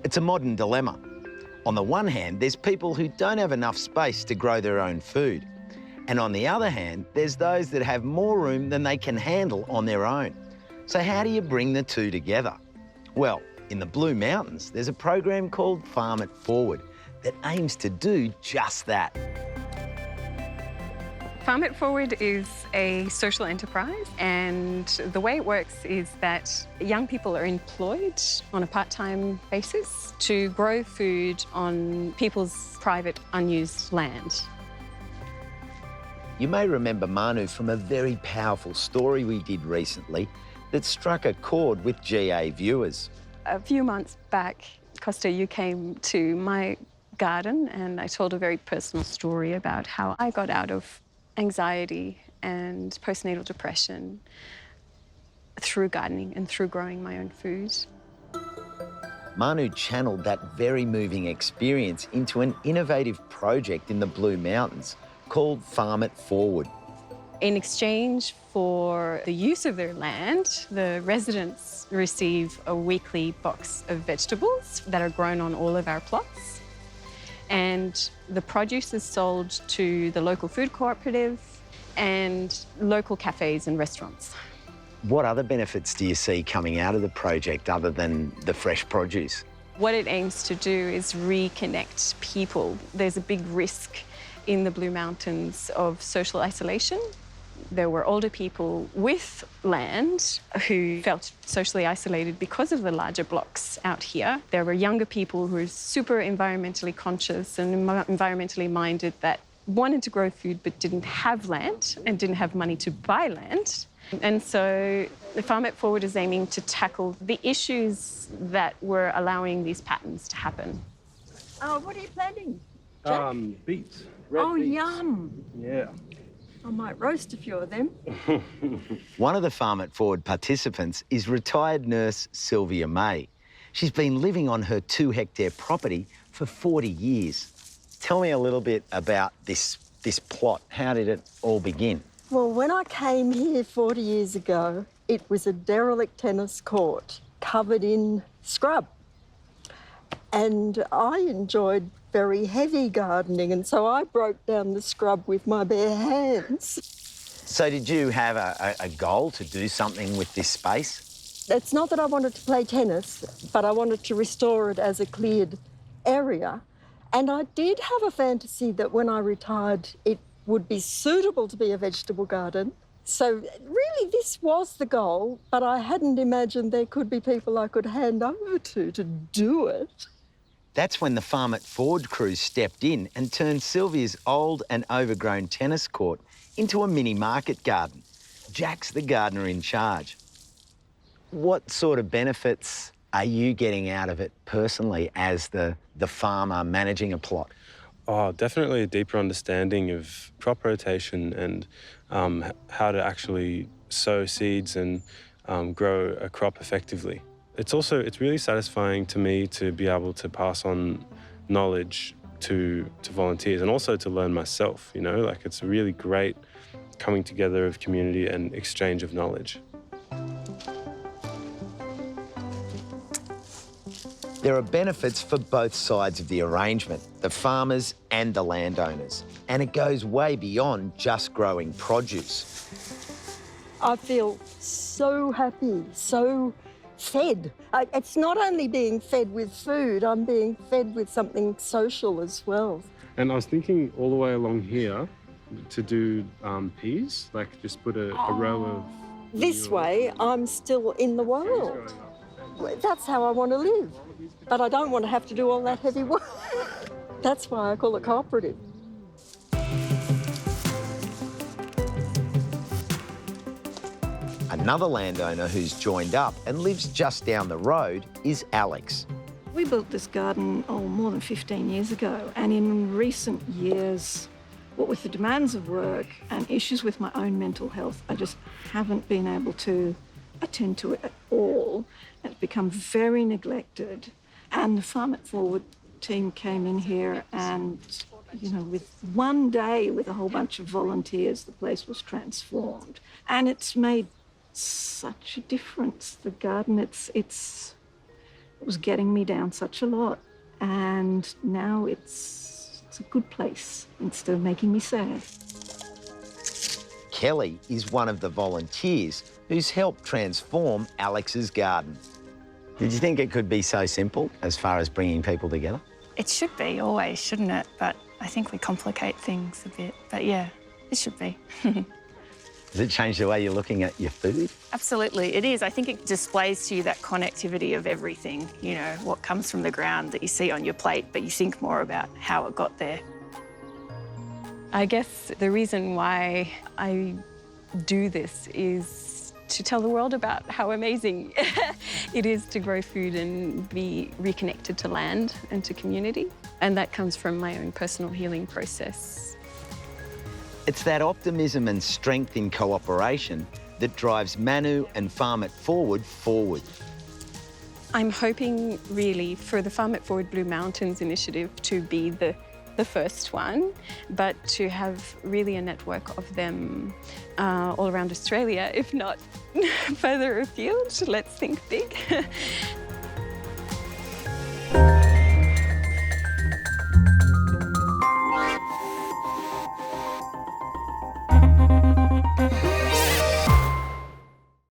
It's a modern dilemma. On the one hand, there's people who don't have enough space to grow their own food. And on the other hand, there's those that have more room than they can handle on their own. So how do you bring the two together? Well, in the Blue Mountains, there's a program called Farm It Forward that aims to do just that. Farm It Forward is a social enterprise, and the way it works is that young people are employed on a part-time basis to grow food on people's private unused land. You may remember Manu from a very powerful story we did recently that struck a chord with GA viewers. A few months back, Costa, you came to my garden and I told a very personal story about how I got out of anxiety and postnatal depression through gardening and through growing my own food. Manu channeled that very moving experience into an innovative project in the Blue Mountains called Farm It Forward. In exchange for the use of their land, the residents receive a weekly box of vegetables that are grown on all of our plots. And the produce is sold to the local food cooperative and local cafes and restaurants. What other benefits do you see coming out of the project other than the fresh produce? What it aims to do is reconnect people. There's a big risk in the Blue Mountains of social isolation. There were older people with land who felt socially isolated because of the larger blocks out here. There were younger people who were super environmentally conscious and environmentally minded that wanted to grow food but didn't have land and didn't have money to buy land. And so the Farm It Forward is aiming to tackle the issues that were allowing these patterns to happen. Oh, what are you planting, Jack? Beets. Red beets. Yum. Yeah. I might roast a few of them. One of the Farm It Forward participants is retired nurse Sylvia May. She's been living on her 2-hectare property for 40 years. Tell me a little bit about this plot. How did it all begin? Well, when I came here 40 years ago, it was a derelict tennis court covered in scrub. And I enjoyed very heavy gardening, and so I broke down the scrub with my bare hands. So did you have a goal to do something with this space? It's not that I wanted to play tennis, but I wanted to restore it as a cleared area. And I did have a fantasy that when I retired, it would be suitable to be a vegetable garden. So really this was the goal, but I hadn't imagined there could be people I could hand over to do it. That's when the Farm It Forward crew stepped in and turned Sylvia's old and overgrown tennis court into a mini market garden. Jack's the gardener in charge. What sort of benefits are you getting out of it personally as the farmer managing a plot? Oh, definitely a deeper understanding of crop rotation and how to actually sow seeds and grow a crop effectively. It's really satisfying to me to be able to pass on knowledge to volunteers and also to learn myself, you know? Like, it's a really great coming together of community and exchange of knowledge. There are benefits for both sides of the arrangement, the farmers and the landowners. And it goes way beyond just growing produce. I feel so happy, so fed. It's not only being fed with food, I'm being fed with something social as well. And I was thinking all the way along here to do peas, like just put a row of... This way, I'm still in the world. That's how I want to live. But I don't want to have to do all that heavy work. That's why I call it cooperative. Another landowner who's joined up and lives just down the road is Alex. We built this garden, more than 15 years ago, and in recent years, what with the demands of work and issues with my own mental health, I just haven't been able to attend to it at all. It's become very neglected. And the Farm It Forward team came in here and, you know, with one day with a whole bunch of volunteers, the place was transformed. And it's made such a difference. The garden, it's It was getting me down such a lot. And now it's a good place instead of making me sad. Kelly is one of the volunteers who's helped transform Alex's garden. Did you think it could be so simple as far as bringing people together? It should be always, shouldn't it? But I think we complicate things a bit. But yeah, it should be. Does it change the way you're looking at your food? Absolutely, it is. I think it displays to you that connectivity of everything, you know, what comes from the ground that you see on your plate, but you think more about how it got there. I guess the reason why I do this is to tell the world about how amazing it is to grow food and be reconnected to land and to community. And that comes from my own personal healing process. It's that optimism and strength in cooperation that drives Manu and Farm It Forward. I'm hoping really for the Farm It Forward Blue Mountains initiative to be the first one, but to have really a network of them all around Australia, if not further afield. Let's think big.